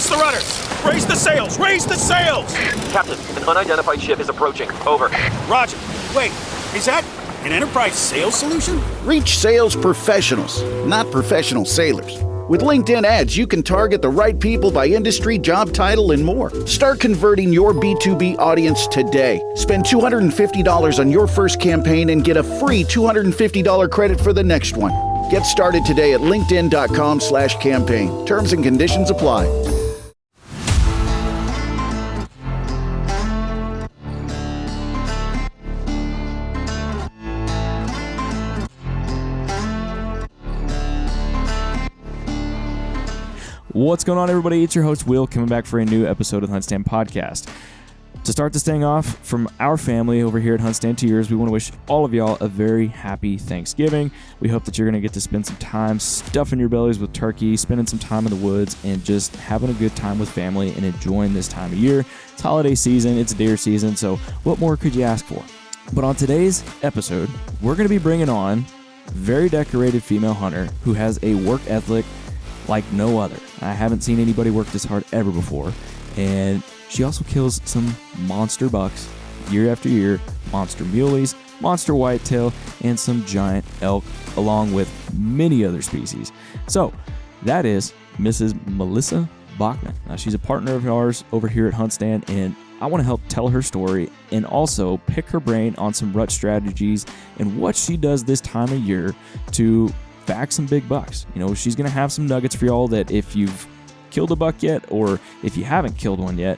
Brace the rudders! Raise the sails! Raise the sails! Captain, an unidentified ship is approaching. Over. Roger. Wait, is that an Enterprise sales solution? Reach sales professionals, not professional sailors. With LinkedIn ads, you can target the right people by industry, job title, and more. Start converting your B2B audience today. Spend $250 on your first campaign and get a free $250 credit for the next one. Get started today at linkedin.com/campaign. Terms and conditions apply. What's going on, everybody? It's your host, Will, coming back for a new episode of the HuntStand podcast. To start this thing off, from our family over here at HuntStand to yours, we want to wish all of y'all a very happy Thanksgiving. We hope that you're going to get to spend some time stuffing your bellies with turkey, spending some time in the woods, and just having a good time with family and enjoying this time of year. It's holiday season, it's deer season, so what more could you ask for? But on today's episode, we're going to be bringing on a very decorated female hunter who has a work ethic like no other. I haven't seen anybody work this hard ever before. And she also kills some monster bucks year after year, monster muleys, monster whitetail, and some giant elk, along with many other species. So that is Mrs. Melissa Bachman. Now, she's a partner of ours over here at HuntStand, and I want to help tell her story and also pick her brain on some rut strategies and what she does this time of year to back some big bucks. You know, she's going to have some nuggets for y'all that if you've killed a buck yet, or if you haven't killed one yet,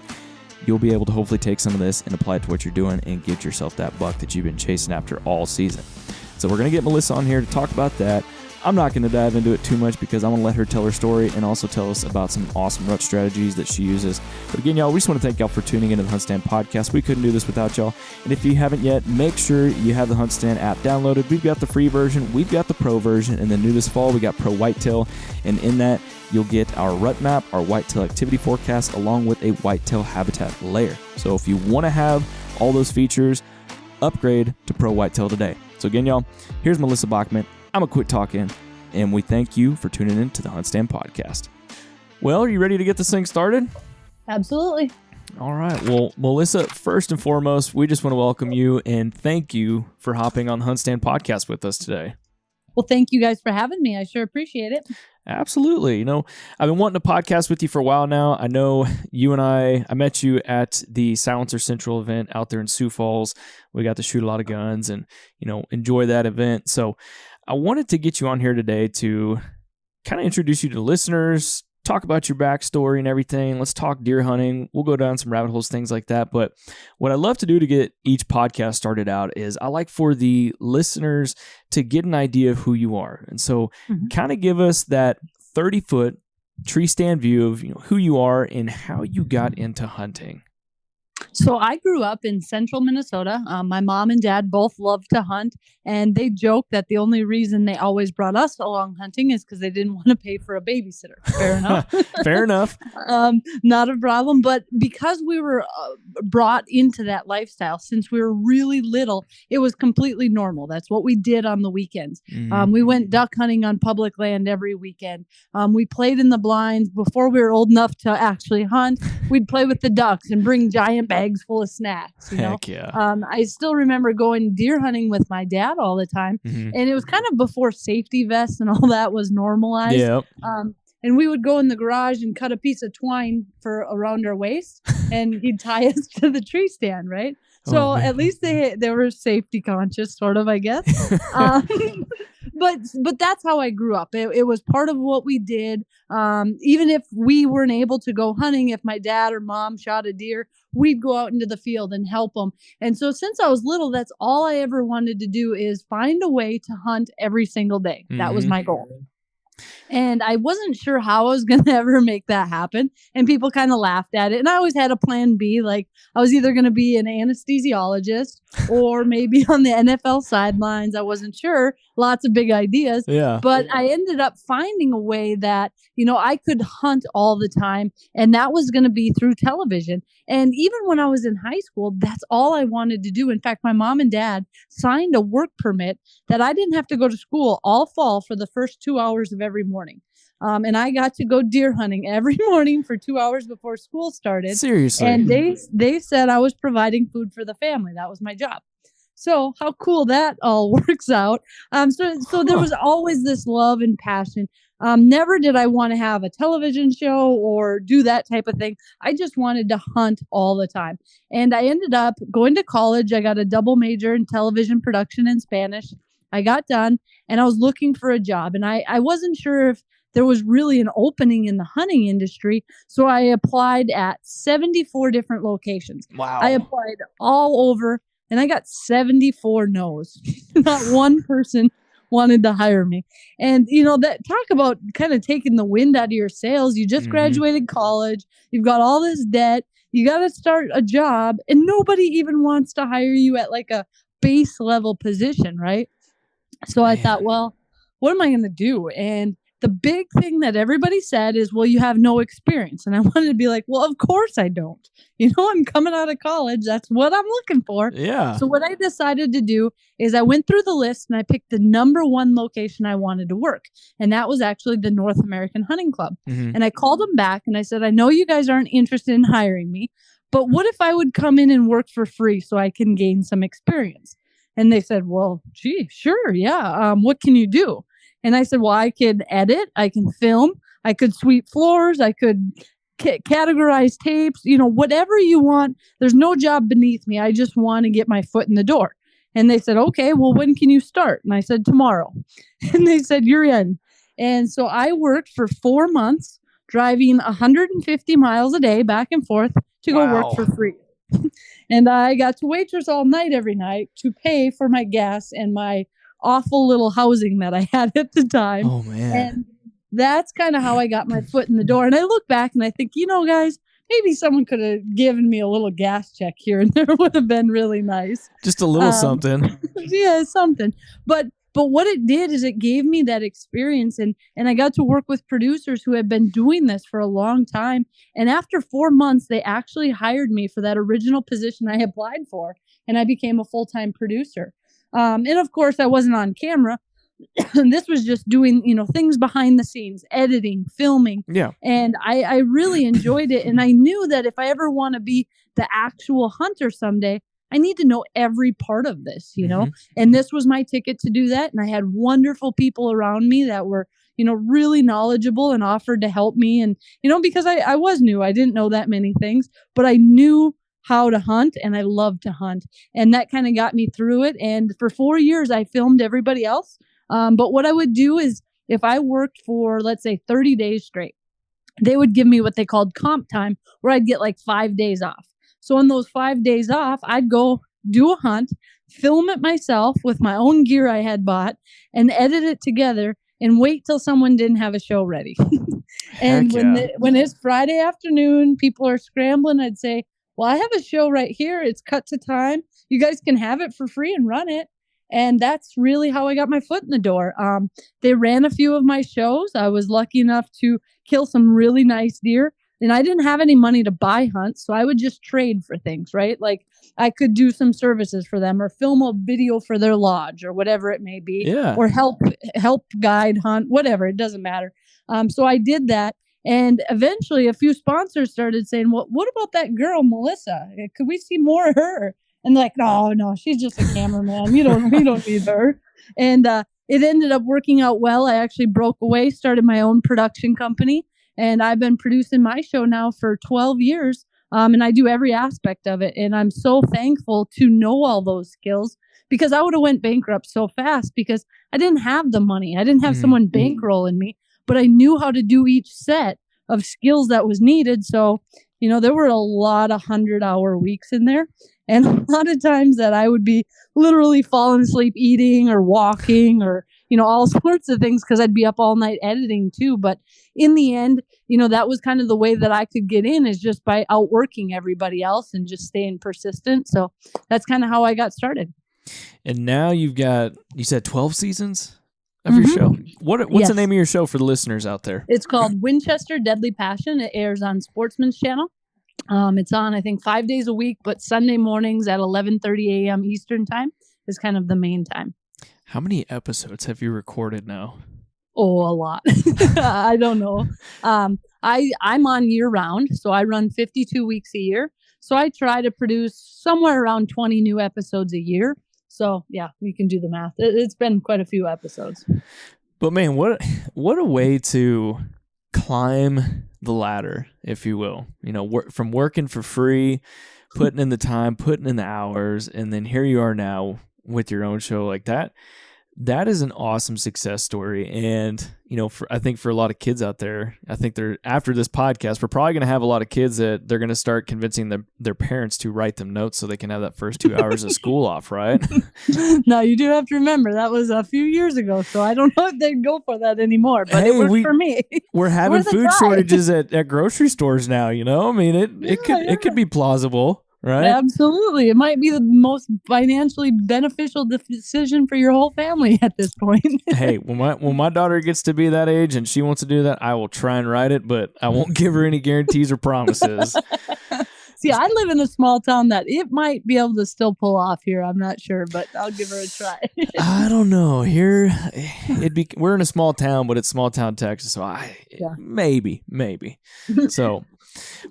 you'll be able to hopefully take some of this and apply it to what you're doing and get yourself that buck that you've been chasing after all season. So we're going to get Melissa on here to talk about that. I'm not going to dive into it too much because I want to let her tell her story and also tell us about some awesome rut strategies that she uses. But again, y'all, we just want to thank y'all for tuning into the HuntStand podcast. We couldn't do this without y'all. And if you haven't yet, make sure you have the HuntStand app downloaded. We've got the free version, we've got the pro version, and then new this fall, we got Pro Whitetail. And in that, you'll get our rut map, our whitetail activity forecast, along with a whitetail habitat layer. So if you want to have all those features, upgrade to Pro Whitetail today. So again, y'all, here's Melissa Bachman. I'm going to quit talking, and we thank you for tuning in to the HuntStand podcast. Well, are you ready to get this thing started? Absolutely. All right. Well, Melissa, first and foremost, we just want to welcome you and thank you for hopping on the HuntStand podcast with us today. Well, thank you guys for having me. I sure appreciate it. Absolutely. You know, I've been wanting to podcast with you for a while now. I know you and I met you at the Silencer Central event out there in Sioux Falls. We got to shoot a lot of guns and, you know, enjoy that event. So I wanted to get you on here today to kind of introduce you to listeners, talk about your backstory and everything. Let's talk deer hunting. We'll go down some rabbit holes, things like that. But what I love to do to get each podcast started out is I like for the listeners to get an idea of who you are. And so kind of give us that 30-foot tree stand view of, you know, who you are and how you got into hunting. So I grew up in central Minnesota. My mom and dad both loved to hunt, and they joke that the only reason they always brought us along hunting is because they didn't want to pay for a babysitter. Fair enough. Fair enough. Not a problem. But because we were brought into that lifestyle since we were really little, it was completely normal. That's what we did on the weekends. We went duck hunting on public land every weekend. We played in the blinds before we were old enough to actually hunt. We'd play with the ducks and bring giant bags full of snacks. You know? Heck yeah. I still remember going deer hunting with my dad all the time. And it was kind of before safety vests and all that was normalized. Yep. And we would go in the garage and cut a piece of twine for around our waist, and he'd tie us to the tree stand, right? So at least they were safety conscious, sort of, I guess. But that's how I grew up. It was part of what we did. Even if we weren't able to go hunting, if my dad or mom shot a deer, we'd go out into the field and help them. And so since I was little, that's all I ever wanted to do is find a way to hunt every single day. That was my goal. And I wasn't sure how I was going to ever make that happen. And people kind of laughed at it. And I always had a plan B. Like I was either going to be an anesthesiologist or maybe on the NFL sidelines. I wasn't sure. Lots of big ideas. Yeah. But I ended up finding a way that, you know, I could hunt all the time. And that was going to be through television. And even when I was in high school, that's all I wanted to do. In fact, my mom and dad signed a work permit that I didn't have to go to school all fall for the first 2 hours of every morning. And I got to go deer hunting every morning for 2 hours before school started. Seriously. And they said I was providing food for the family. That was my job. So how cool that all works out. So there was always this love and passion. Never did I want to have a television show or do that type of thing. I just wanted to hunt all the time. And I ended up going to college. I got a double major in television production and Spanish. I got done and I was looking for a job. And I wasn't sure if there was really an opening in the hunting industry. So I applied at 74 different locations. Wow. I applied all over. And I got 74 no's. Not one person wanted to hire me. And, that talk about kind of taking the wind out of your sails. You just graduated college. You've got all this debt. You got to start a job. And nobody even wants to hire you at like a base level position, right? So I thought, well, what am I going to do? And the big thing that everybody said is, well, you have no experience. And I wanted to be like, well, of course I don't. I'm coming out of college. That's what I'm looking for. Yeah. So what I decided to do is I went through the list and I picked the number one location I wanted to work. And that was actually the North American Hunting Club. And I called them back and I said, I know you guys aren't interested in hiring me, but what if I would come in and work for free so I can gain some experience? And they said, well, gee, sure. Yeah. What can you do? And I said, well, I could edit, I can film, I could sweep floors, I could categorize tapes, whatever you want. There's no job beneath me. I just want to get my foot in the door. And they said, okay, well, when can you start? And I said, tomorrow. And they said, you're in. And so I worked for 4 months, driving 150 miles a day back and forth to go work for free. And I got to waitress all night every night to pay for my gas and my awful little housing that I had at the time. Oh, man. And that's kind of how I got my foot in the door. And I look back and I think, guys, maybe someone could have given me a little gas check here and there would have been really nice. Just a little something. Yeah, something. But what it did is it gave me that experience and I got to work with producers who had been doing this for a long time. And after 4 months, they actually hired me for that original position I applied for. And I became a full-time producer. And of course, I wasn't on camera. This was just doing, things behind the scenes, editing, filming. Yeah. And I really enjoyed it. And I knew that if I ever want to be the actual hunter someday, I need to know every part of this, and this was my ticket to do that. And I had wonderful people around me that were, really knowledgeable and offered to help me. And, because I was new, I didn't know that many things, but I knew how to hunt and I loved to hunt. And that kind of got me through it. And for 4 years, I filmed everybody else. But what I would do is if I worked for, let's say 30 days straight, they would give me what they called comp time where I'd get like 5 days off. So on those 5 days off, I'd go do a hunt, film it myself with my own gear I had bought and edit it together and wait till someone didn't have a show ready. And when it's Friday afternoon, people are scrambling, I'd say, well, I have a show right here. It's cut to time. You guys can have it for free and run it. And that's really how I got my foot in the door. They ran a few of my shows. I was lucky enough to kill some really nice deer. And I didn't have any money to buy hunts, so I would just trade for things, right? Like I could do some services for them or film a video for their lodge or whatever it may be. Yeah. Or help guide hunt, whatever. It doesn't matter. So I did that. And eventually a few sponsors started saying, well, what about that girl, Melissa? Could we see more of her? And like, no, she's just a cameraman. We don't need her. And it ended up working out well. I actually broke away, started my own production company. And I've been producing my show now for 12 years. And I do every aspect of it. And I'm so thankful to know all those skills because I would have went bankrupt so fast because I didn't have the money. I didn't have someone bankrolling me, but I knew how to do each set of skills that was needed. So, there were a lot of 100-hour weeks in there. And a lot of times that I would be literally falling asleep eating or walking or, all sorts of things because I'd be up all night editing too. But in the end, that was kind of the way that I could get in is just by outworking everybody else and just staying persistent. So that's kind of how I got started. And now you said 12 seasons of your show. What's the name of your show for the listeners out there? It's called Winchester Deadly Passion. It airs on Sportsman's Channel. It's on, I think, 5 days a week, but Sunday mornings at 11:30 a.m. Eastern time is kind of the main time. How many episodes have you recorded now? Oh, a lot. I don't know. I'm on year round, so I run 52 weeks a year. So I try to produce somewhere around 20 new episodes a year. So yeah, you can do the math. It's been quite a few episodes. But man, what a way to climb the ladder, if you will. You know, from working for free, putting in the time, putting in the hours, and then here you are now with your own show like that. That is an awesome success story. And, you know, I think for a lot of kids out there, I think after this podcast, we're probably going to have a lot of kids that they're going to start convincing their parents to write them notes so they can have that first 2 hours of school off, right? Now, you do have to remember that was a few years ago, so I don't know if they'd go for that anymore, but it worked for me. We're having food shortages at grocery stores now, you know? I mean, it could be plausible. Right? Absolutely. It might be the most financially beneficial decision for your whole family at this point. Hey, when my daughter gets to be that age and she wants to do that, I will try and write it, but I won't give her any guarantees or promises. See, I live in a small town that it might be able to still pull off here. I'm not sure, but I'll give her a try. I don't know. Here, we're in a small town, but it's small town Texas, so maybe. So,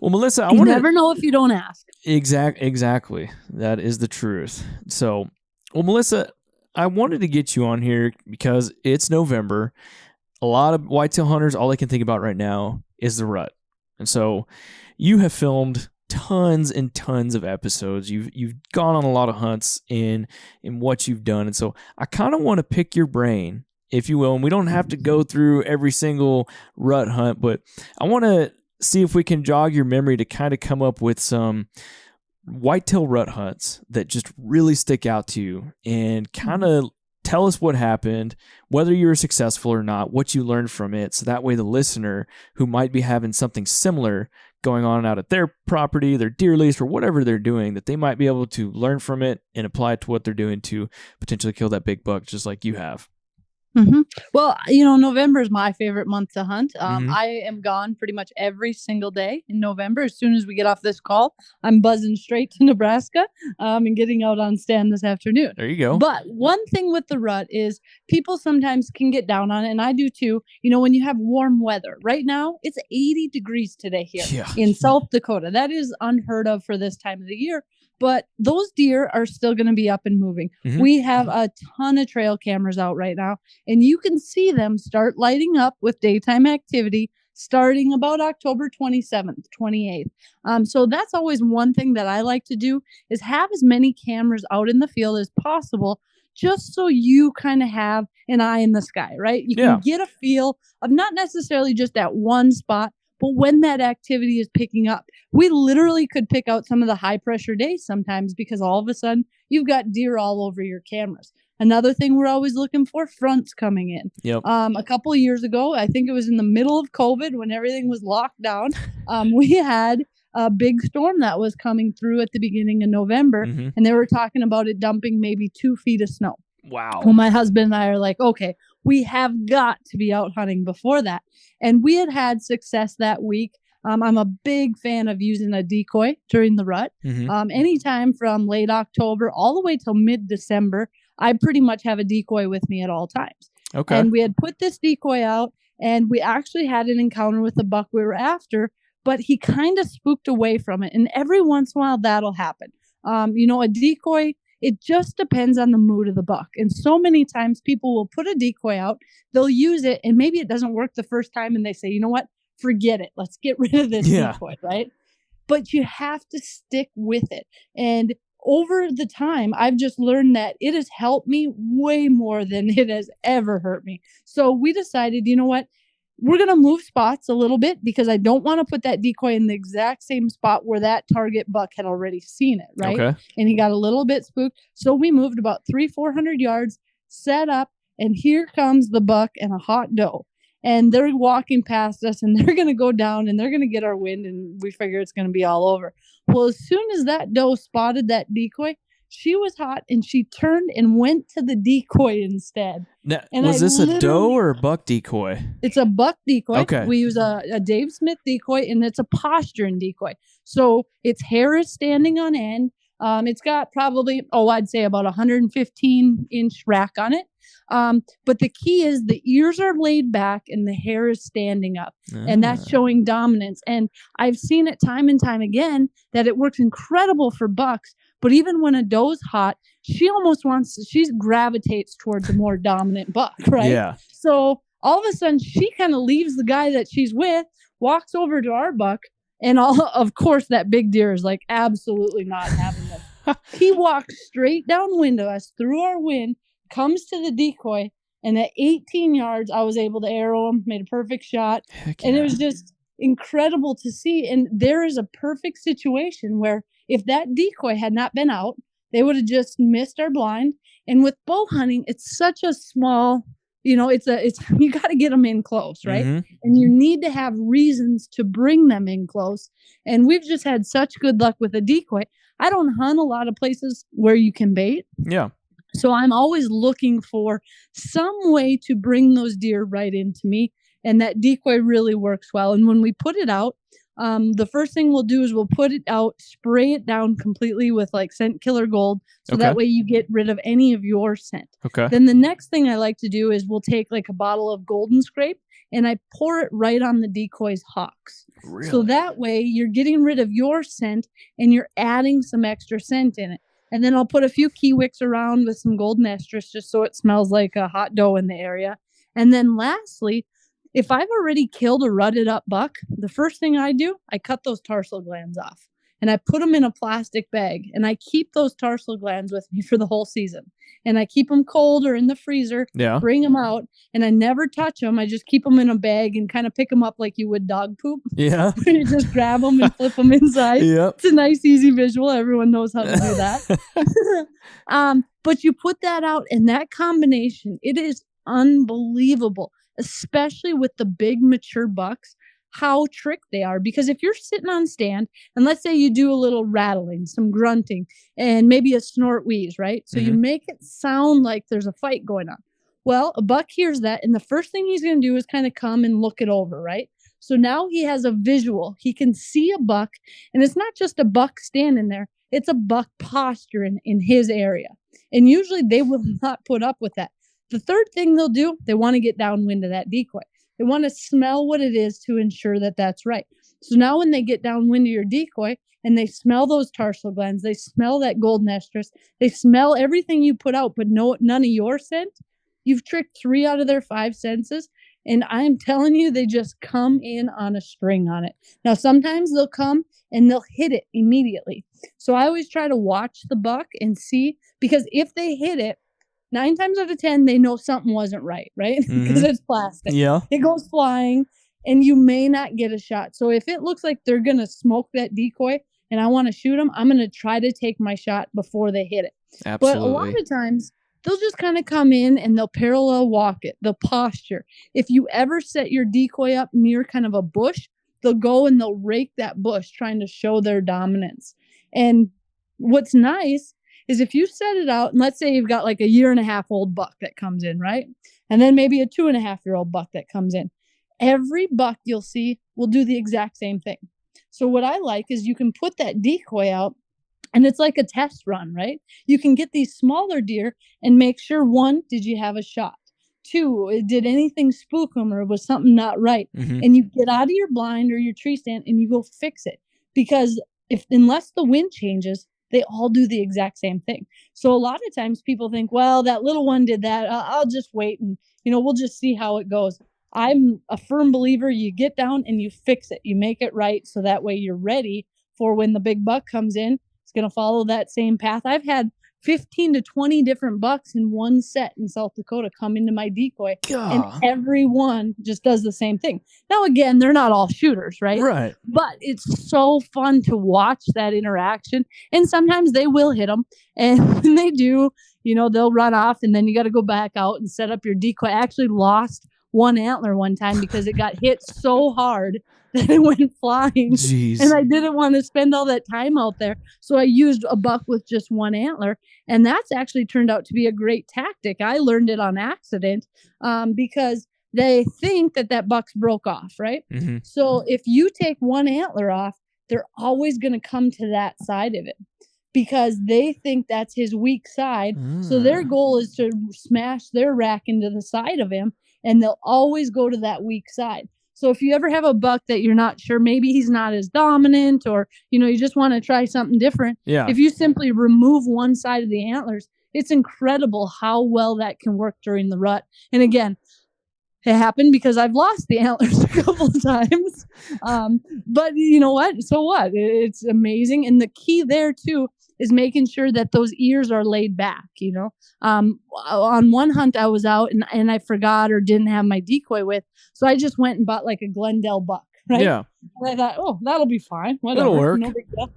well, Melissa, you never know if you don't ask. Exactly. That is the truth. So, well, Melissa, I wanted to get you on here because it's November. A lot of whitetail hunters, all they can think about right now is the rut. And so you have filmed tons and tons of episodes. You've gone on a lot of hunts in what you've done. And so I kind of want to pick your brain, if you will, and we don't have to go through every single rut hunt, but I want to see if we can jog your memory to kind of come up with some whitetail rut hunts that just really stick out to you and kind of tell us what happened, whether you were successful or not, what you learned from it. So that way the listener who might be having something similar going on out at their property, their deer lease, or whatever they're doing, that they might be able to learn from it and apply it to what they're doing to potentially kill that big buck just like you have. Mm-hmm. Well, November is my favorite month to hunt. I am gone pretty much every single day in November. As soon as we get off this call, I'm buzzing straight to Nebraska and getting out on stand this afternoon. There you go. But one thing with the rut is people sometimes can get down on it, and I do too. When you have warm weather. Right now, it's 80 degrees today here in South Dakota. That is unheard of for this time of the year. But those deer are still going to be up and moving. Mm-hmm. We have a ton of trail cameras out right now, and you can see them start lighting up with daytime activity starting about October 27th, 28th. So that's always one thing that I like to do is have as many cameras out in the field as possible, just so you kind of have an eye in the sky, right? You can get a feel of not necessarily just that one spot, but when that activity is picking up. We literally could pick out some of the high pressure days sometimes because all of a sudden you've got deer all over your cameras. Another thing we're always looking for, fronts coming in. Yep. A couple of years ago, I think it was in the middle of COVID when everything was locked down, we had a big storm that was coming through at the beginning of November, and they were talking about it dumping maybe 2 feet of snow. Wow. Well, my husband and I are like, okay, we have got to be out hunting before that. And we had success that week. I'm a big fan of using a decoy during the rut. Anytime from late October all the way till mid-December, I pretty much have a decoy with me at all times. Okay. And we had put this decoy out, and we actually had an encounter with the buck we were after, but he kind of spooked away from it. And every once in a while, that'll happen. A decoy, it just depends on the mood of the buck. And so many times people will put a decoy out, they'll use it, and maybe it doesn't work the first time, and they say, you know what? Forget it. Let's get rid of this decoy, right? But you have to stick with it. And over the time, I've just learned that it has helped me way more than it has ever hurt me. So we decided, you know what? We're going to move spots a little bit because I don't want to put that decoy in the exact same spot where that target buck had already seen it, right? Okay. And he got a little bit spooked. So we moved about 300-400 yards, set up, and here comes the buck and a hot doe. And they're walking past us, and they're going to go down, and they're going to get our wind, and we figure it's going to be all over. Well, as soon as that doe spotted that decoy, she was hot, and she turned and went to the decoy instead. Now, was this a doe or a buck decoy? It's a buck decoy. Okay. We use a Dave Smith decoy, and it's a posturing decoy. So its hair is standing on end. It's got probably, I'd say about 115-inch rack on it. But the key is the ears are laid back and the hair is standing up, and that's showing dominance. And I've seen it time and time again that it works incredible for bucks. But even when a doe's hot, she gravitates towards a more dominant buck, right? Yeah. So all of a sudden, she kind of leaves the guy that she's with, walks over to our buck, and of course, that big deer is like absolutely not having them. He walks straight downwind of us through our wind, comes to the decoy, and at 18 yards, I was able to arrow him, made a perfect shot. Heck And yeah. it was just incredible to see. And there is a perfect situation where if that decoy had not been out, they would have just missed our blind. And with bow hunting, it's such a small, it's you got to get them in close, right? Mm-hmm. And you need to have reasons to bring them in close. And we've just had such good luck with a decoy. I don't hunt a lot of places where you can bait. Yeah. So I'm always looking for some way to bring those deer right into me. And that decoy really works well. And when we put it out, the first thing we'll do is we'll put it out, spray it down completely with like scent killer gold. So that way you get rid of any of your scent. Okay. Then the next thing I like to do is we'll take like a bottle of golden scrape and I pour it right on the decoy's hocks. Really? So that way you're getting rid of your scent and you're adding some extra scent in it. And then I'll put a few key wicks around with some golden estrus just so it smells like a hot doe in the area. And then lastly, if I've already killed a rutted up buck, the first thing I do, I cut those tarsal glands off and I put them in a plastic bag and I keep those tarsal glands with me for the whole season. And I keep them cold or in the freezer, bring them out, and I never touch them. I just keep them in a bag and kind of pick them up like you would dog poop. Yeah. You just grab them and flip them inside. Yep. It's a nice, easy visual. Everyone knows how to do that. But you put that out and that combination, it is unbelievable, especially with the big mature bucks, how tricked they are. Because if you're sitting on stand and let's say you do a little rattling, some grunting, and maybe a snort wheeze, right? So you make it sound like there's a fight going on. Well, a buck hears that, and the first thing he's going to do is kind of come and look it over, right? So now he has a visual. He can see a buck, and it's not just a buck standing there. It's a buck posturing in his area. And usually they will not put up with that. The third thing they'll do, they want to get downwind of that decoy. They want to smell what it is to ensure that that's right. So now when they get downwind of your decoy and they smell those tarsal glands, they smell that golden estrus, they smell everything you put out, but none of your scent, you've tricked 3 out of their 5 senses. And I'm telling you, they just come in on a string on it. Now, sometimes they'll come and they'll hit it immediately. So I always try to watch the buck and see, because if they hit it, 9 times out of 10, they know something wasn't right? Because it's plastic. Yeah. It goes flying and you may not get a shot. So if it looks like they're going to smoke that decoy and I want to shoot them, I'm going to try to take my shot before they hit it. Absolutely. But a lot of times they'll just kind of come in and they'll parallel walk it, the posture. If you ever set your decoy up near kind of a bush, they'll go and they'll rake that bush trying to show their dominance. And what's nice is if you set it out, and let's say you've got like a 1.5-year-old buck that comes in, right? And then maybe a 2.5-year-old buck that comes in. Every buck you'll see will do the exact same thing. So what I like is you can put that decoy out and it's like a test run, right? You can get these smaller deer and make sure, 1, did you have a shot? 2, did anything spook them or was something not right? And you get out of your blind or your tree stand and you go fix it. Because unless the wind changes, they all do the exact same thing. So a lot of times people think, well, that little one did that. I'll just wait and, we'll just see how it goes. I'm a firm believer. You get down and you fix it. You make it right. So that way you're ready for when the big buck comes in. It's going to follow that same path. I've had 15 to 20 different bucks in one set in South Dakota come into my decoy. And every one just does the same thing. Now, again, they're not all shooters, right? Right. But it's so fun to watch that interaction. And sometimes they will hit them. And when they do, they'll run off and then you got to go back out and set up your decoy. I actually lost one antler one time because it got hit so hard that it went flying. Jeez. And I didn't want to spend all that time out there. So I used a buck with just one antler. And that's actually turned out to be a great tactic. I learned it on accident because they think that buck's broke off, right? So if you take one antler off, they're always going to come to that side of it. because they think that's his weak side. So their goal is to smash their rack into the side of him, and they'll always go to that weak side. So if you ever have a buck that you're not sure, maybe he's not as dominant, or, you just want to try something different. Yeah. If you simply remove one side of the antlers, it's incredible how well that can work during the rut. And again, it happened because I've lost the antlers a couple of times. But you know what? So what? It's amazing. And the key there too is making sure that those ears are laid back, on one hunt I was out and I forgot or didn't have my decoy with. So I just went and bought like a Glendale buck, right? Yeah. And I thought, oh, that'll be fine. Whatever. It'll work. No big deal.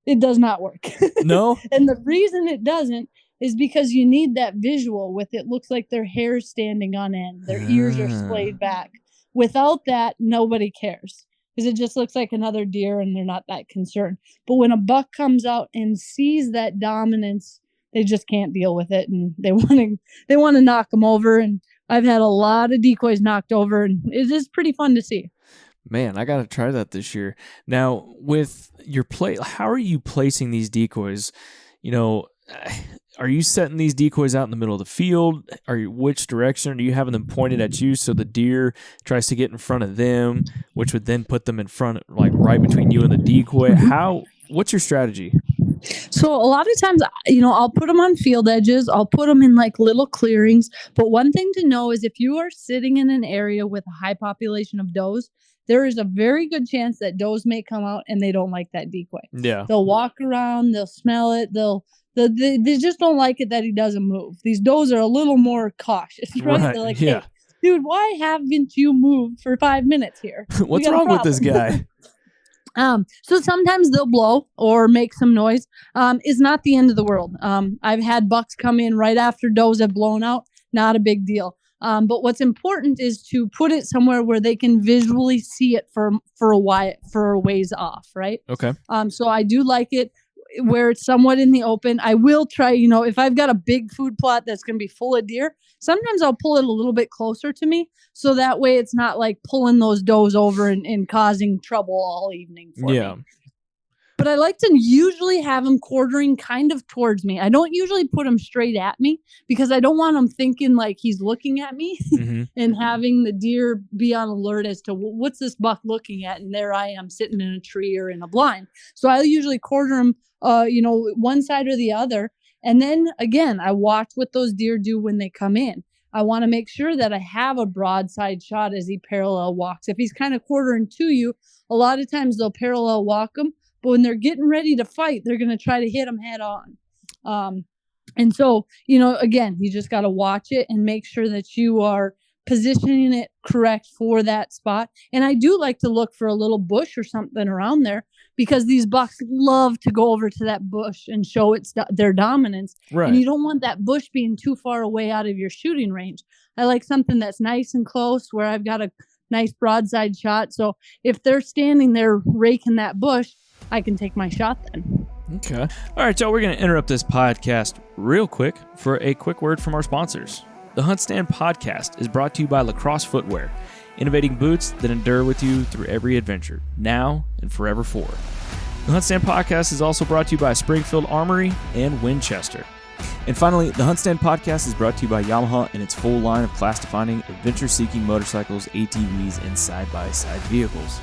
It does not work. No? And the reason it doesn't is because you need that visual with it looks like their hair's standing on end. Their ears are splayed back. Without that, nobody cares. Because it just looks like another deer and they're not that concerned. But when a buck comes out and sees that dominance, they just can't deal with it, and they want to knock them over. And I've had a lot of decoys knocked over, and it is pretty fun to see. Man, I got to try that this year. Now, with your how are you placing these decoys? Are you setting these decoys out in the middle of the field? Which direction? Are you having them pointed at you so the deer tries to get in front of them, which would then put them in front, like right between you and the decoy? What's your strategy? So a lot of times, I'll put them on field edges. I'll put them in like little clearings. But one thing to know is if you are sitting in an area with a high population of does, there is a very good chance that does may come out and they don't like that decoy. Yeah. They'll walk around, they'll smell it, they just don't like it that he doesn't move. These does are a little more cautious, right? They're like, hey, dude, why haven't you moved for 5 minutes here? What's wrong with this guy? So sometimes they'll blow or make some noise. It's not the end of the world. I've had bucks come in right after does have blown out. Not a big deal. But what's important is to put it somewhere where they can visually see it for a ways off, right? Okay. So I do like it where it's somewhat in the open. I will try, if I've got a big food plot that's going to be full of deer, sometimes I'll pull it a little bit closer to me. So that way it's not like pulling those does over and causing trouble all evening for me. But I like to usually have them quartering kind of towards me. I don't usually put them straight at me because I don't want them thinking like he's looking at me and having the deer be on alert as to what's this buck looking at. And there I am sitting in a tree or in a blind. So I usually quarter them, one side or the other. And then again, I watch what those deer do when they come in. I want to make sure that I have a broadside shot as he parallel walks. If he's kind of quartering to you, a lot of times they'll parallel walk him. But when they're getting ready to fight, they're going to try to hit them head on. And so, again, you just got to watch it and make sure that you are positioning it correct for that spot. And I do like to look for a little bush or something around there because these bucks love to go over to that bush and show their dominance. Right. And you don't want that bush being too far away out of your shooting range. I like something that's nice and close where I've got a nice broadside shot. So if they're standing there raking that bush, I can take my shot then. Okay. All right, y'all, we're going to interrupt this podcast real quick for a quick word from our sponsors. The HuntStand podcast is brought to you by Lacrosse Footwear, innovating boots that endure with you through every adventure, now and forever forward. The HuntStand podcast is also brought to you by Springfield Armory and Winchester. And finally, the HuntStand podcast is brought to you by Yamaha and its full line of class-defining, adventure-seeking motorcycles, ATVs, and side-by-side vehicles.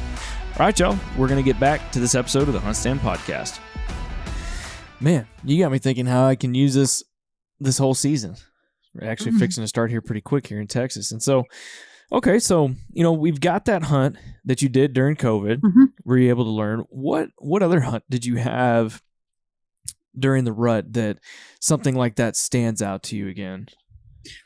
All right, y'all, we're going to get back to this episode of the HuntStand podcast. Man, you got me thinking how I can use this whole season. We're actually fixing to start here pretty quick here in Texas. And so, okay, so, we've got that hunt that you did during COVID. Were you able to learn? What other hunt did you have during the rut that something like that stands out to you again?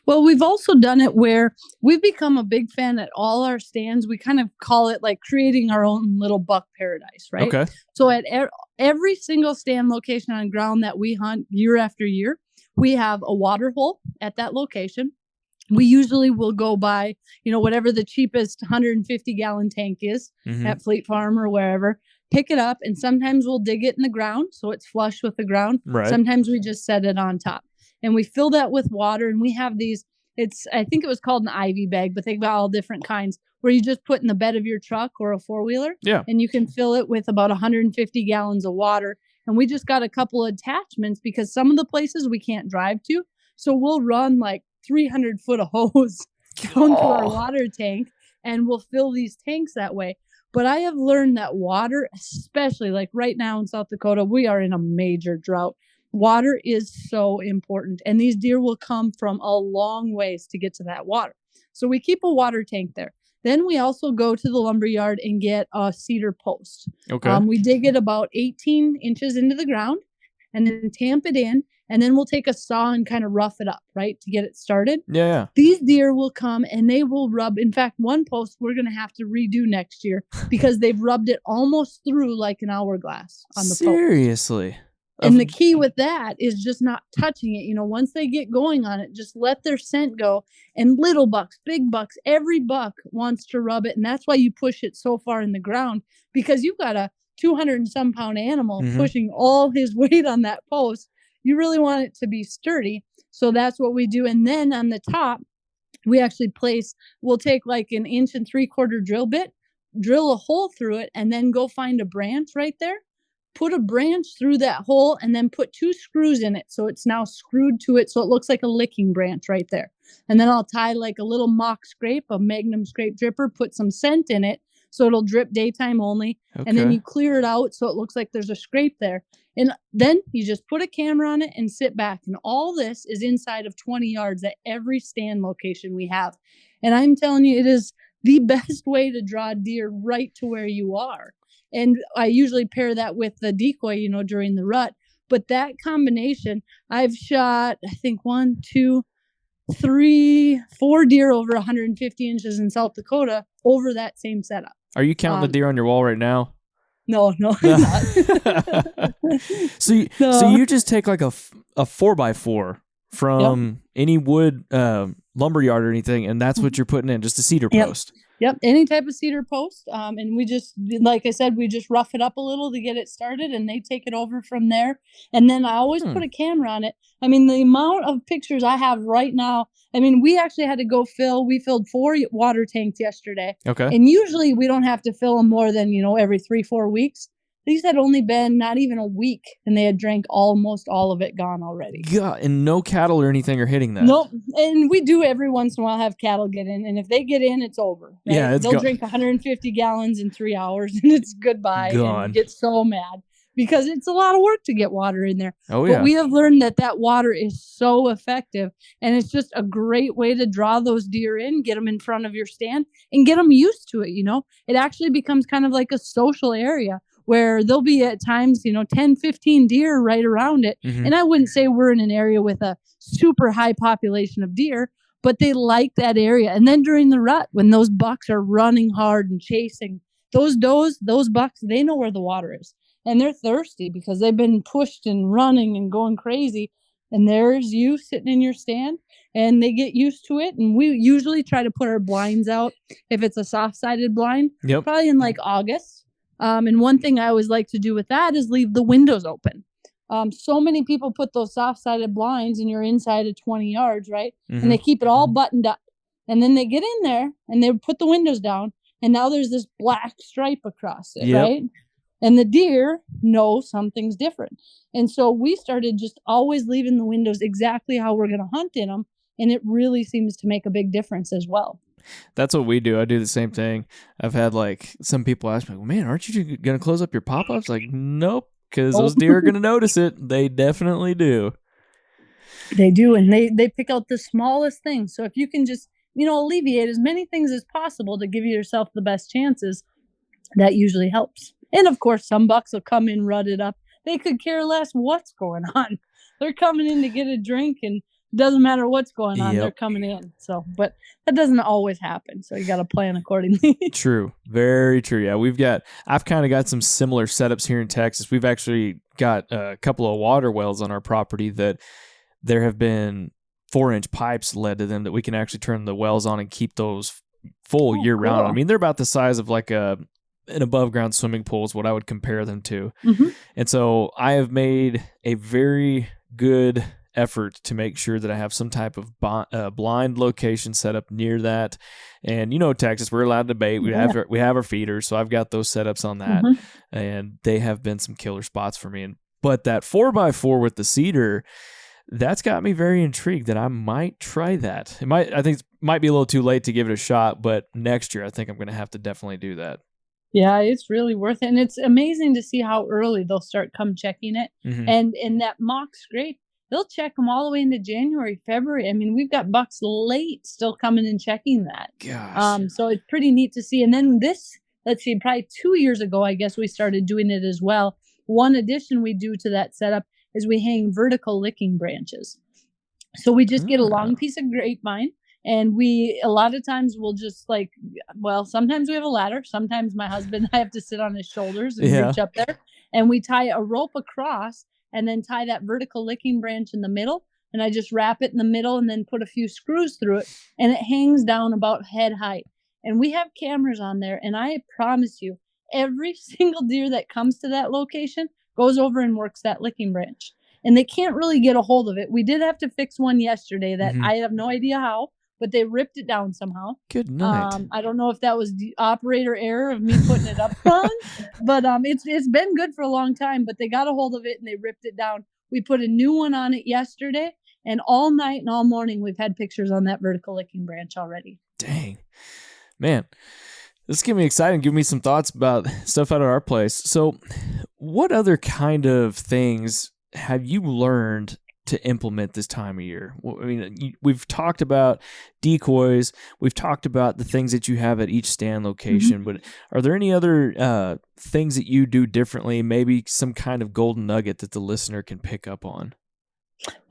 Well, we've also done it where we've become a big fan at all our stands. We kind of call it like creating our own little buck paradise, right? Okay. So at every single stand location on ground that we hunt year after year, we have a water hole at that location. We usually will go by, whatever the cheapest 150-gallon tank is at Fleet Farm or wherever, pick it up, and sometimes we'll dig it in the ground so it's flush with the ground. Right. Sometimes we just set it on top. And we fill that with water, and we have these, I think it was called an Ivy bag, but they've got all different kinds where you just put in the bed of your truck or a four-wheeler. Yeah. And you can fill it with about 150 gallons of water. And we just got a couple of attachments because some of the places we can't drive to. So we'll run like 300 foot of hose down to our water tank, and we'll fill these tanks that way. But I have learned that water, especially like right now in South Dakota, we are in a major drought. Water is so important, and these deer will come from a long ways to get to that water. So we keep a water tank there. Then we also go to the lumber yard and get a cedar post. Okay. We dig it about 18 inches into the ground and then tamp it in. And then we'll take a saw and kind of rough it up, right, to get it started. Yeah. These deer will come and they will rub. In fact, one post we're going to have to redo next year because they've rubbed it almost through like an hourglass on the post. Seriously? And the key with that is just not touching it. Once they get going on it, just let their scent go. And little bucks, big bucks, every buck wants to rub it. And that's why you push it so far in the ground, because you've got a 200 and some pound animal pushing all his weight on that post. You really want it to be sturdy. So that's what we do. And then on the top, we actually we'll take like an 1 3/4 drill bit, drill a hole through it, and then go find a branch right there. Put a branch through that hole and then put 2 screws in it. So it's now screwed to it. So it looks like a licking branch right there. And then I'll tie like a little mock scrape, a Magnum scrape dripper, put some scent in it. So it'll drip daytime only. Okay. And then you clear it out so it looks like there's a scrape there. And then you just put a camera on it and sit back. And all this is inside of 20 yards at every stand location we have. And I'm telling you, it is the best way to draw deer right to where you are. And I usually pair that with the decoy, during the rut. But that combination, I've shot, I think 1, 2, 3, 4 deer over 150 inches in South Dakota over that same setup. Are you counting the deer on your wall right now? No, I'm not. So you just take like a 4x4 from any wood lumber yard or anything, and that's what you're putting in, just a cedar post. Yep, any type of cedar post. And we just, like I said, we just rough it up a little to get it started, and they take it over from there. And then I always put a camera on it. I mean, the amount of pictures I have right now, we actually had to go we filled 4 water tanks yesterday. Okay. And usually we don't have to fill them more than, every 3-4 weeks. These had only been not even a week, and they had drank almost all of it gone already. Yeah, and no cattle or anything are hitting that. Nope. And we do every once in a while have cattle get in, and if they get in, it's over. Right? Yeah, they'll drink 150 gallons in 3 hours, and it's goodbye. Gone. And get so mad because it's a lot of work to get water in there. Oh yeah. But we have learned that water is so effective, and it's just a great way to draw those deer in, get them in front of your stand, and get them used to it. It actually becomes kind of like a social area, where there'll be at times, 10, 15 deer right around it. Mm-hmm. And I wouldn't say we're in an area with a super high population of deer, but they like that area. And then during the rut, when those bucks are running hard and chasing those does, those bucks, they know where the water is. And they're thirsty because they've been pushed and running and going crazy. And there's you sitting in your stand, and they get used to it. And we usually try to put our blinds out if it's a soft-sided blind, probably in like August. And one thing I always like to do with that is leave the windows open. So many people put those soft-sided blinds and you're inside of 20 yards, right? Mm-hmm. And they keep it all buttoned up. And then they get in there and they put the windows down. And now there's this black stripe across it, right? And the deer know something's different. And so we started just always leaving the windows exactly how we're going to hunt in them. And it really seems to make a big difference as well. That's what we do. I do the same thing. I've had like some people ask me, well, man, aren't you going to close up your pop-ups? Like, nope, because those deer are going to notice it. They definitely do. They do. And they pick out the smallest things. So if you can just, alleviate as many things as possible to give yourself the best chances, that usually helps. And of course, some bucks will come in rutted up. They could care less what's going on. They're coming in to get a drink, and doesn't matter what's going on, they're coming in. So, but that doesn't always happen. So you got to plan accordingly. True. Very true. Yeah. I've kind of got some similar setups here in Texas. We've actually got a couple of water wells on our property that there have been 4-inch pipes led to them that we can actually turn the wells on and keep those full year round. I mean, they're about the size of like an above ground swimming pool is what I would compare them to. Mm-hmm. And so I have made a very good effort to make sure that I have some type of blind location set up near that. And Texas, we're allowed to bait. We have our feeders, so I've got those setups on that, and they have been some killer spots for me. And But that 4x4 with the cedar, that's got me very intrigued that I might try that. I think it might be a little too late to give it a shot, but next year I think I'm going to have to definitely do that. Yeah, it's really worth it. And it's amazing to see how early they'll start come checking it. Mhm. And in that mock scrape, they'll check them all the way into January, February. I mean, we've got bucks late still coming and checking that. Gosh. So it's pretty neat to see. And then let's see, probably 2 years ago, I guess we started doing it as well. One addition we do to that setup is we hang vertical licking branches. So we just get a long piece of grapevine, and a lot of times we'll just sometimes we have a ladder. Sometimes my husband, I have to sit on his shoulders and reach up there, and we tie a rope across and then tie that vertical licking branch in the middle. And I just wrap it in the middle and then put a few screws through it, and it hangs down about head height. And we have cameras on there, and I promise you, every single deer that comes to that location goes over and works that licking branch. And they can't really get a hold of it. We did have to fix one yesterday that I have no idea how, but they ripped it down somehow. Good night. I don't know if that was the operator error of me putting it up wrong, but it's been good for a long time, but they got a hold of it and they ripped it down. We put a new one on it yesterday, and all night and all morning we've had pictures on that vertical licking branch already. Dang. Man, this is getting me excited. Give me some thoughts about stuff out of our place. So what other kind of things have you learned to implement this time of year? I mean, we've talked about decoys. We've talked about the things that you have at each stand location, but are there any other things that you do differently? Maybe some kind of golden nugget that the listener can pick up on?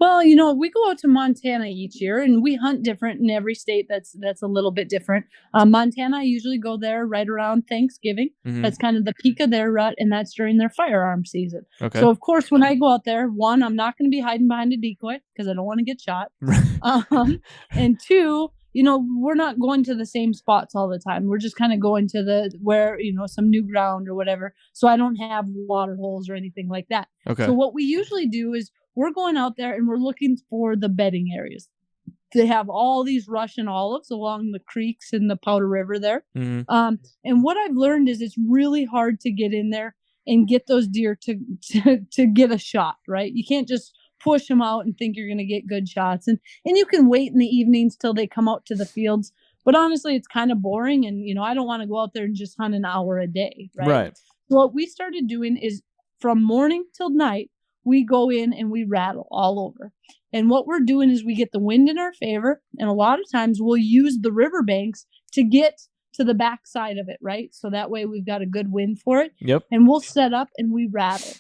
Well, we go out to Montana each year, and we hunt different in every state. That's a little bit different. Montana, I usually go there right around Thanksgiving. That's kind of the peak of their rut, and that's during their firearm season. Okay. So, of course, when I go out there, one, I'm not going to be hiding behind a decoy because I don't want to get shot. And two, we're not going to the same spots all the time. We're just kind of going to where some new ground or whatever. So I don't have water holes or anything like that. Okay. So what we usually do is we're going out there and we're looking for the bedding areas. They have all these Russian olives along the creeks in the Powder River there. And what I've learned is it's really hard to get in there and get those deer to get a shot, right? You can't just push them out and think you're going to get good shots. And you can wait in the evenings till they come out to the fields. But honestly, it's kind of boring. And, I don't want to go out there and just hunt an hour a day, right? Right. So what we started doing is from morning till night, we go in and we rattle all over. And what we're doing is we get the wind in our favor. And a lot of times we'll use the riverbanks to get to the back side of it, right? So that way we've got a good wind for it. Yep. And we'll set up and we rattle.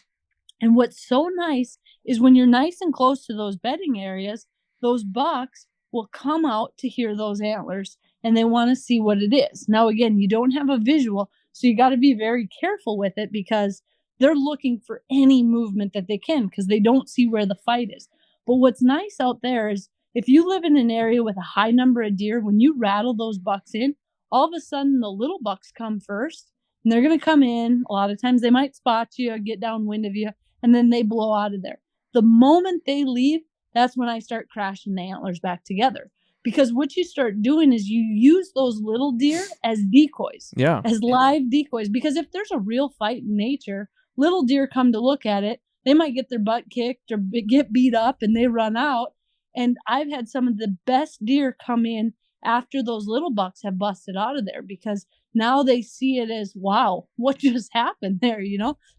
And what's so nice is when you're nice and close to those bedding areas, those bucks will come out to hear those antlers and they want to see what it is. Now, again, you don't have a visual, so you got to be very careful with it because they're looking for any movement that they can because they don't see where the fight is. But what's nice out there is if you live in an area with a high number of deer, when you rattle those bucks in, all of a sudden the little bucks come first and they're going to come in. A lot of times they might spot you or get downwind of you and then they blow out of there. The moment they leave, that's when I start crashing the antlers back together. Because what you start doing is you use those little deer as decoys, as live decoys. Because if there's a real fight in nature, little deer come to look at it, they might get their butt kicked or get beat up and they run out. And I've had some of the best deer come in after those little bucks have busted out of there because now they see it as, wow, what just happened there?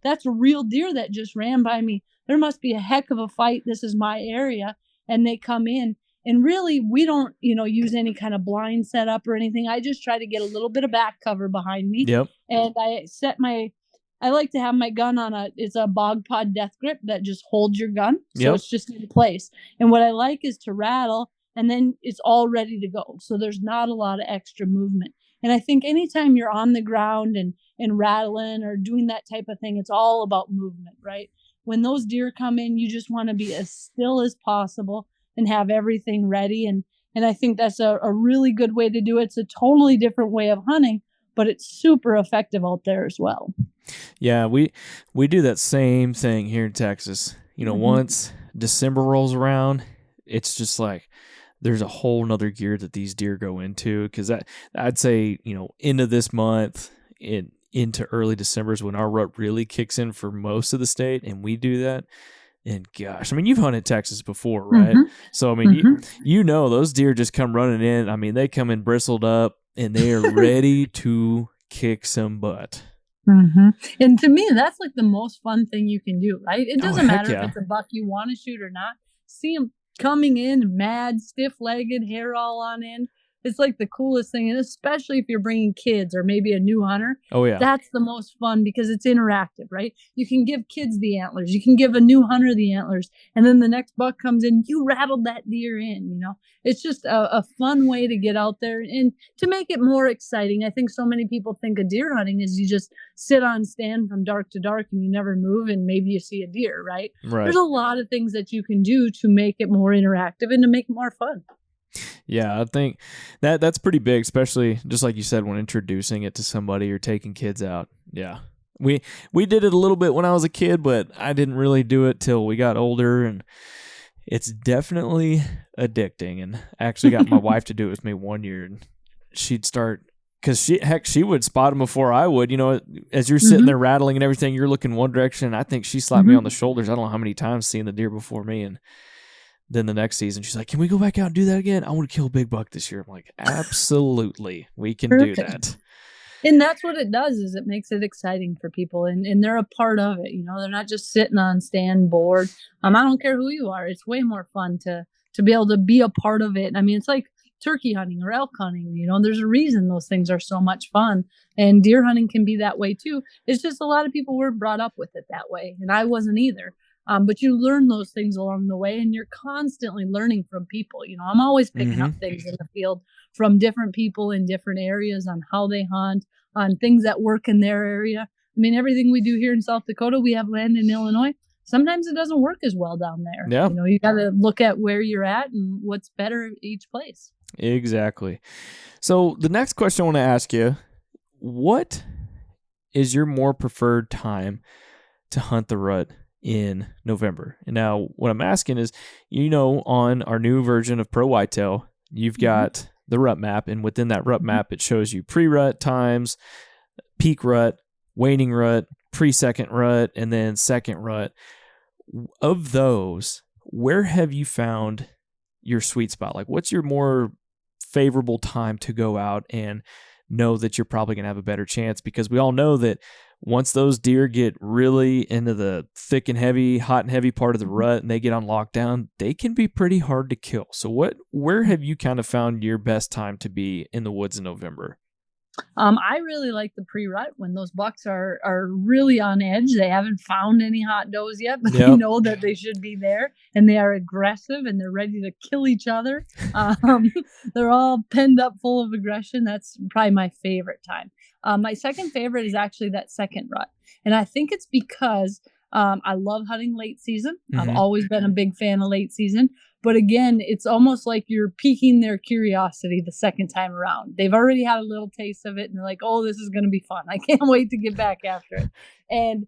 That's a real deer that just ran by me. There must be a heck of a fight. This is my area. And they come in. And really, we don't, use any kind of blind setup or anything. I just try to get a little bit of back cover behind me. Yep. And I like to have my gun it's a bog pod death grip that just holds your gun. So it's just in place. And what I like is to rattle and then it's all ready to go. So there's not a lot of extra movement. And I think anytime you're on the ground and rattling or doing that type of thing, it's all about movement, right? When those deer come in, you just want to be as still as possible and have everything ready. And I think that's a really good way to do it. It's a totally different way of hunting, but it's super effective out there as well. Yeah, we do that same thing here in Texas. Once December rolls around, it's just like there's a whole nother gear that these deer go into because I'd say, end of this month, into early December is when our rut really kicks in for most of the state, and we do that. And gosh, I mean, you've hunted Texas before, right? Mhm. So I mean, Mhm. you know those deer just come running in. I mean, they come in bristled up, and they are ready to kick some butt. And to me, that's like the most fun thing you can do, right? It Oh, doesn't heck matter if yeah. it's a buck you want to shoot or not. See him coming in mad, stiff-legged, hair all on end. It's like the coolest thing, and especially if you're bringing kids or maybe a new hunter. Oh yeah. That's the most fun because it's interactive, right? You can give kids the antlers, you can give a new hunter the antlers, and then the next buck comes in, you rattled that deer in, you know? It's just a fun way to get out there and to make it more exciting. I think so many people think of deer hunting is you just sit on stand from dark to dark and you never move and maybe you see a deer, right? Right. There's a lot of things that you can do to make it more interactive and to make it more fun. Yeah, I think that's pretty big, especially just like you said, when introducing it to somebody or taking kids out. Yeah. We did it a little bit when I was a kid, but I didn't really do it till we got older, and it's definitely addicting. And I actually got my wife to do it with me one year, and she'd start, because she would spot them before I would. You know, as you're sitting there rattling and everything, you're looking one direction. I think she slapped me on the shoulders. I don't know how many times seeing the deer before me, and then the next season, she's like, "Can we go back out and do that again? I want to kill a big buck this year." I'm like, "Absolutely, we can do that." And that's what it does, is it makes it exciting for people, and they're a part of it. You know, they're not just sitting on stand bored. I don't care who you are. It's way more fun to be able to be a part of it. I mean, it's like turkey hunting or elk hunting. You know, there's a reason those things are so much fun, and deer hunting can be that way too. It's just a lot of people weren't brought up with it that way, and I wasn't either. But you learn those things along the way, and you're constantly learning from people. You know, I'm always picking up things in the field from different people in different areas on how they hunt, on things that work in their area. I mean, everything we do here in South Dakota, we have land in Illinois. Sometimes it doesn't work as well down there. Yeah. You know, you got to look at where you're at and what's better each place. Exactly. So the next question I want to ask you, what is your more preferred time to hunt the rut in November? And now what I'm asking is, you know, on our new version of Pro Whitetail, you've got the rut map, and within that rut map, it shows you pre-rut times, peak rut, waning rut, pre-second rut, and then second rut. Of those, where have you found your sweet spot? Like, what's your more favorable time to go out and know that you're probably going to have a better chance? Because we all know that once those deer get really into the thick and heavy, hot and heavy part of the rut, and they get on lockdown, they can be pretty hard to kill. So where have you kind of found your best time to be in the woods in November? I really like the pre-rut when those bucks are really on edge. They haven't found any hot does yet, but they know that they should be there, and they are aggressive and they're ready to kill each other. They're all penned up full of aggression. That's probably my favorite time. My second favorite is actually that second rut. And I think it's because I love hunting late season. I've always been a big fan of late season. But again, it's almost like you're piquing their curiosity the second time around. They've already had a little taste of it, and they're like, "Oh, this is going to be fun. I can't wait to get back after it." And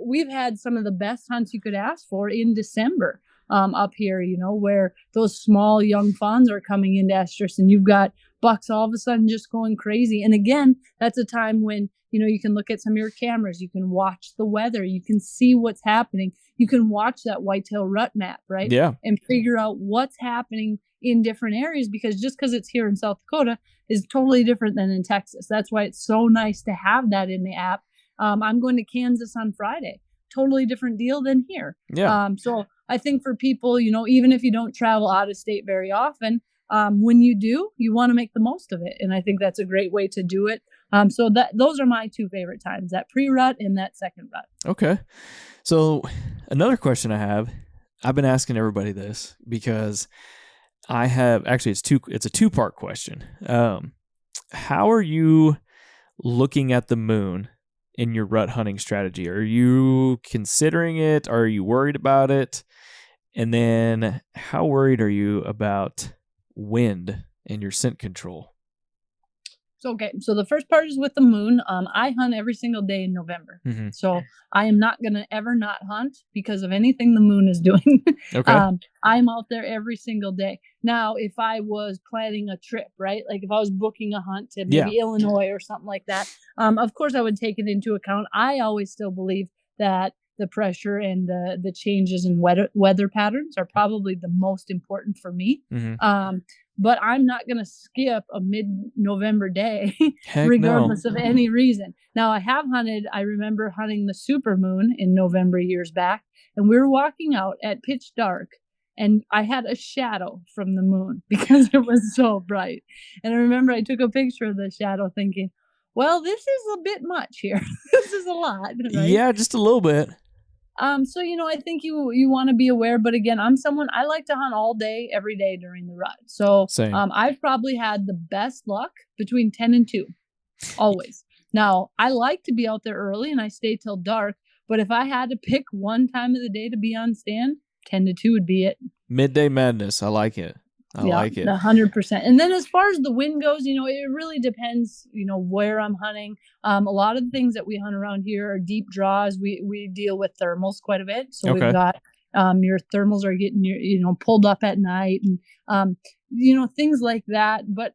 we've had some of the best hunts you could ask for in December up here, you know, where those small young fawns are coming into estrus, and you've got bucks all of a sudden just going crazy. And again, that's a time when, you know, you can look at some of your cameras, you can watch the weather, you can see what's happening. You can watch that whitetail rut map, right? Yeah. And figure out what's happening in different areas, because just because it's here in South Dakota is totally different than in Texas. That's why it's so nice to have that in the app. I'm going to Kansas on Friday. Totally different deal than here. Yeah. So I think for people, you know, even if you don't travel out of state very often, when you do, you want to make the most of it. And I think that's a great way to do it. So those are my two favorite times, that pre-rut and that second rut. Okay. So another question I have, I've been asking everybody this because I have, actually it's a two-part question. How are you looking at the moon in your rut hunting strategy? Are you considering it? Are you worried about it? And then how worried are you about wind and your scent control? So, okay. So the first part is with the moon. I hunt every single day in November. Mm-hmm. So I am not going to ever not hunt because of anything the moon is doing. Okay. I'm out there every single day. Now, if I was planning a trip, right? Like if I was booking a hunt to maybe Illinois or something like that, of course I would take it into account. I always still believe that the pressure and the changes in weather patterns are probably the most important for me. Mm-hmm. But I'm not going to skip a mid-November day, Heck regardless no. of any reason. Now, I remember hunting the supermoon in November years back, and we were walking out at pitch dark, and I had a shadow from the moon because it was so bright. And I remember I took a picture of the shadow thinking, well, this is a bit much here. This is a lot, right? Yeah, just a little bit. So, I think you want to be aware, but again, I like to hunt all day, every day during the rut. So, Same. I've probably had the best luck between 10 and 2, always. Now, I like to be out there early and I stay till dark, but if I had to pick one time of the day to be on stand, 10 to 2 would be it. Midday madness. I like it. I like it. 100%. And then as far as the wind goes, it really depends, where I'm hunting. A lot of the things that we hunt around here are deep draws. We deal with thermals quite a bit. So we've got your thermals are getting pulled up at night and things like that. But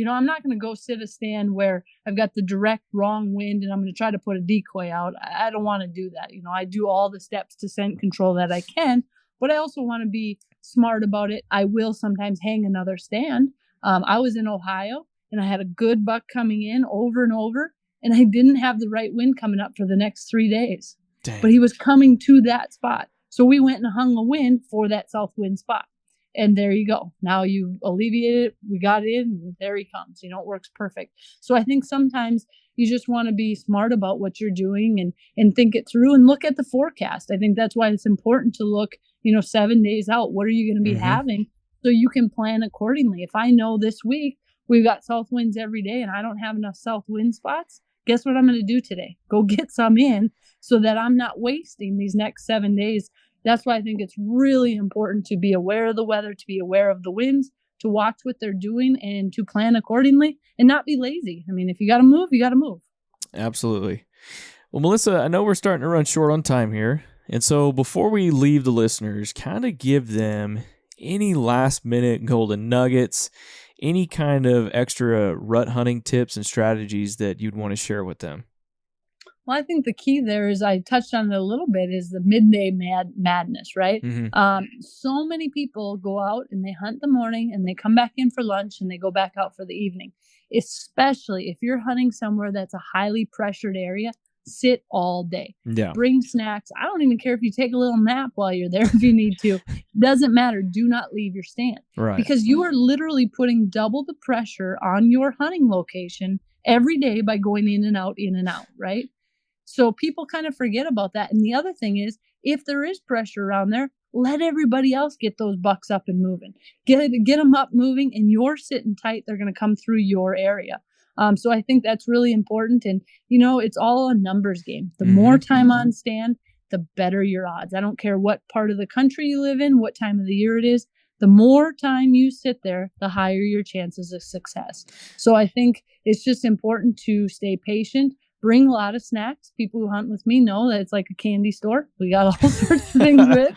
I'm not going to go sit a stand where I've got the direct wrong wind and I'm going to try to put a decoy out. I don't want to do that. I do all the steps to scent control that I can, but I also want to be smart about it. I will sometimes hang another stand. I was in Ohio and I had a good buck coming in over and over, and I didn't have the right wind coming up for the next 3 days. Dang. But he was coming to that spot. So we went and hung a wind for that south wind spot. And there you go. Now you alleviate it. We got it in, and there he comes. It works perfect. So I think sometimes you just want to be smart about what you're doing and think it through and look at the forecast. I think that's why it's important to look, 7 days out. What are you going to be having so you can plan accordingly? If I know this week we've got south winds every day and I don't have enough south wind spots, guess what I'm going to do today? Go get some in so that I'm not wasting these next 7 days. That's why I think it's really important to be aware of the weather, to be aware of the winds, to watch what they're doing and to plan accordingly and not be lazy. I mean, if you got to move, you got to move. Absolutely. Well, Melissa, I know we're starting to run short on time here. And so before we leave the listeners, kind of give them any last minute golden nuggets, any kind of extra rut hunting tips and strategies that you'd want to share with them. Well, I think the key there is, I touched on it a little bit, is the midday madness, right? So many people go out and they hunt the morning and they come back in for lunch and they go back out for the evening, especially if you're hunting somewhere that's a highly pressured area. Sit all day. Yeah. Bring snacks. I don't even care if you take a little nap while you're there if you need to. Doesn't matter. Do not leave your stand. Right. Because you are literally putting double the pressure on your hunting location every day by going in and out, right? So people kind of forget about that. And the other thing is, if there is pressure around there, let everybody else get those bucks up and moving. Get them up moving, and you're sitting tight. They're going to come through your area. So I think that's really important. And, it's all a numbers game. The more time on stand, the better your odds. I don't care what part of the country you live in, what time of the year it is. The more time you sit there, the higher your chances of success. So I think it's just important to stay patient. Bring a lot of snacks. People who hunt with me know that it's like a candy store. We got all sorts of things with.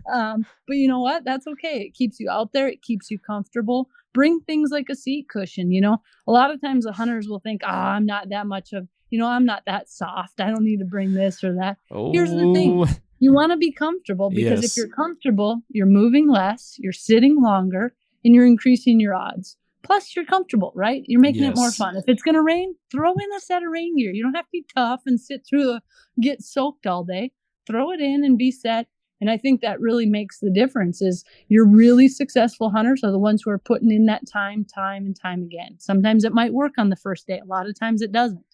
But you know what? That's okay. It keeps you out there. It keeps you comfortable. Bring things like a seat cushion. A lot of times the hunters will think, I'm not that much of, I'm not that soft. I don't need to bring this or that. Oh. Here's the thing. You want to be comfortable, because if you're comfortable, you're moving less, you're sitting longer, and you're increasing your odds. Plus, you're comfortable, right? You're making it more fun. If it's going to rain, throw in a set of rain gear. You don't have to be tough and get soaked all day. Throw it in and be set. And I think that really makes the difference. Is your really successful hunters are the ones who are putting in that time and time again. Sometimes it might work on the first day. A lot of times it doesn't.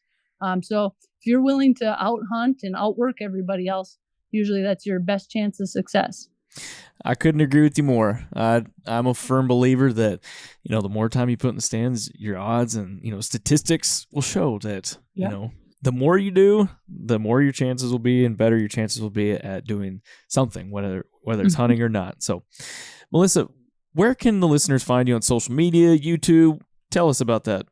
So if you're willing to out hunt and outwork everybody else, usually that's your best chance of success. I couldn't agree with you more. I'm a firm believer that, the more time you put in the stands, your odds and, statistics will show that, the more you do, the more your chances will be and better your chances will be at doing something, whether it's hunting or not. So, Melissa, where can the listeners find you on social media, YouTube? Tell us about that.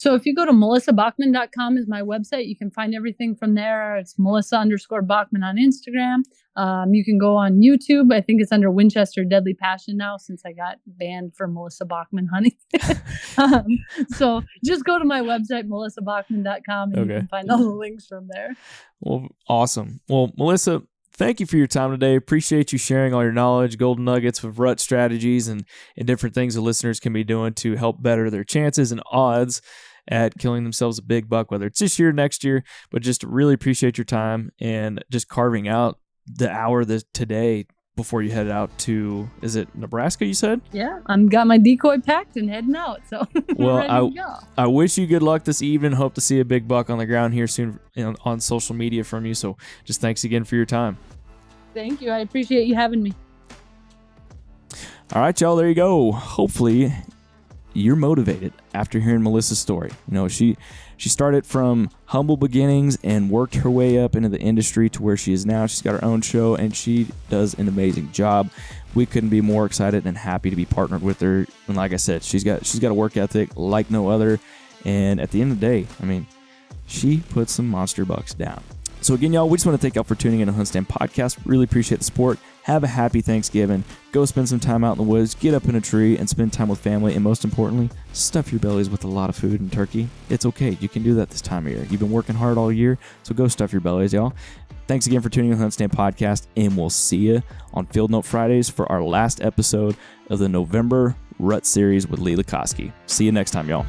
So if you go to melissabachman.com is my website, you can find everything from there. It's Melissa_Bachman on Instagram. You can go on YouTube. I think it's under Winchester Deadly Passion now since I got banned for Melissa Bachman hunting. So just go to my website, melissabachman.com, and you can find all the links from there. Well, awesome. Well, Melissa, thank you for your time today. Appreciate you sharing all your knowledge, golden nuggets of rut strategies, and different things the listeners can be doing to help better their chances and odds at killing themselves a big buck, whether it's this year, next year. But just really appreciate your time and just carving out the hour today before you head out to, is it Nebraska, you said? Yeah, I'm got my decoy packed and heading out. So well, I wish you good luck this evening. Hope to see a big buck on the ground here soon on social media from you. So just thanks again for your time. Thank you. I appreciate you having me. All right, y'all, there you go. Hopefully you're motivated after hearing Melissa's story. You know, she started from humble beginnings and worked her way up into the industry to where she is now. She's got her own show and she does an amazing job. We couldn't be more excited and happy to be partnered with her. And like I said, she's got a work ethic like no other. And at the end of the day, I mean, she put some monster bucks down. So again, y'all, we just want to thank y'all for tuning in to HuntStand Podcast. Really appreciate the support. Have a happy Thanksgiving. Go spend some time out in the woods. Get up in a tree and spend time with family. And most importantly, stuff your bellies with a lot of food and turkey. It's okay. You can do that this time of year. You've been working hard all year, so go stuff your bellies, y'all. Thanks again for tuning in to HuntStand Podcast, and we'll see you on Field Note Fridays for our last episode of the November Rut Series with Lee Lukoski. See you next time, y'all.